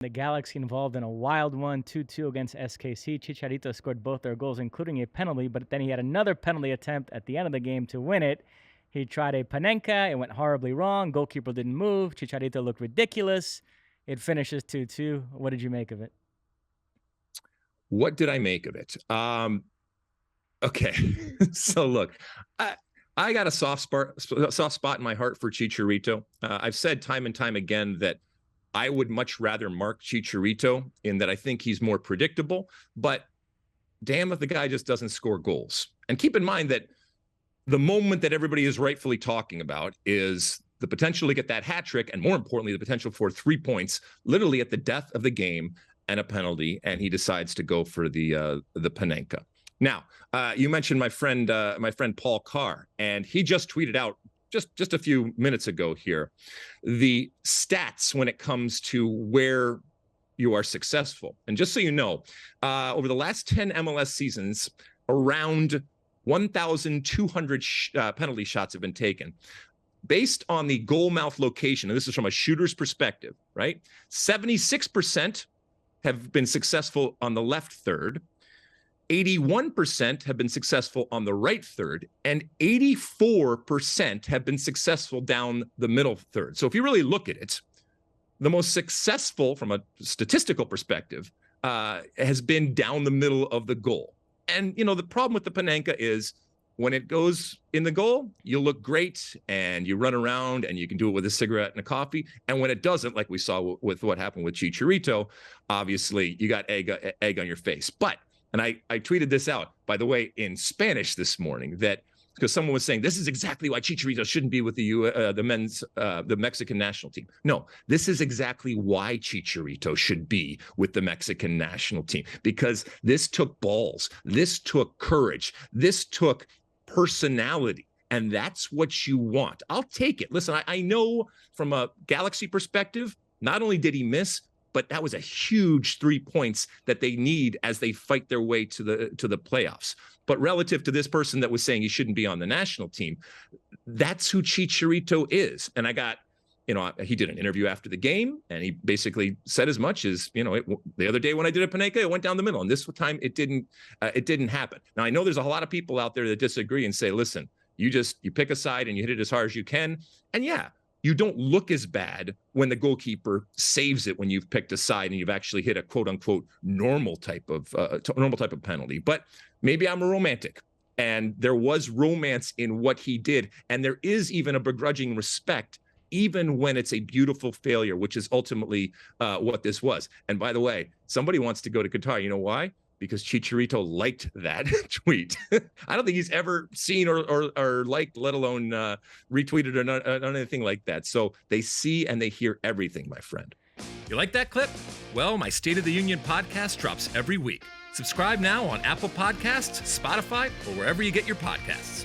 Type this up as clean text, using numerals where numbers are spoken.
The Galaxy involved in a wild 1-2-2 against SKC. Chicharito scored both their goals, including a penalty, but then he had another penalty attempt at the end of the game to win it. He tried a panenka. It went horribly wrong. Goalkeeper didn't move. Chicharito looked ridiculous. It finishes 2-2. What did you make of it? What did I make of it? Okay. So look, I got a soft spot in my heart for Chicharito. I've said time and time again that I would much rather mark Chicharito in that I think he's more predictable, but damn if the guy just doesn't score goals. And keep in mind that the moment that everybody is rightfully talking about is the potential to get that hat trick, and more importantly, the potential for 3 points, literally at the death of the game and a penalty, and he decides to go for the panenka. Now, you mentioned my friend Paul Carr, and he just tweeted out just a few minutes ago here the stats when it comes to where you are successful. And just so you know, over the last 10 MLS seasons, around 1,200 penalty shots have been taken. Based on the goal mouth location, and this is from a shooter's perspective, right? 76% have been successful on the left third, 81% have been successful on the right third, and 84% have been successful down the middle third. So if you really look at it, the most successful from a statistical perspective has been down the middle of the goal. And, you know, the problem with the panenka is when it goes in the goal, you look great and you run around and you can do it with a cigarette and a coffee. And when it doesn't, like we saw with what happened with Chicharito, obviously you got egg on your face. But and I tweeted this out, by the way, in Spanish this morning, that because someone was saying this is exactly why Chicharito shouldn't be with the Mexican national team. No, this is exactly why Chicharito should be with the Mexican national team, because this took balls, this took courage, this took personality. And that's what you want. I'll take it. Listen, I know from a Galaxy perspective, not only did he miss, but that was a huge 3 points that they need as they fight their way to the playoffs. But relative to this person that was saying he shouldn't be on the national team, that's who Chicharito is. And I got, you know, he did an interview after the game, and he basically said as much as, you know, the other day when I did a panenka, it went down the middle, and this time it didn't happen. Now I know there's a lot of people out there that disagree and say, listen, you pick a side and you hit it as hard as you can, and yeah. You don't look as bad when the goalkeeper saves it when you've picked a side and you've actually hit a quote unquote normal type of penalty. But maybe I'm a romantic, and there was romance in what he did, and there is even a begrudging respect, even when it's a beautiful failure, which is ultimately what this was. And by the way, somebody wants to go to Qatar. You know why? Because Chicharito liked that tweet. I don't think he's ever seen or liked, let alone retweeted or anything like that. So they see and they hear everything, my friend. You like that clip? Well, my State of the Union podcast drops every week. Subscribe now on Apple Podcasts, Spotify, or wherever you get your podcasts.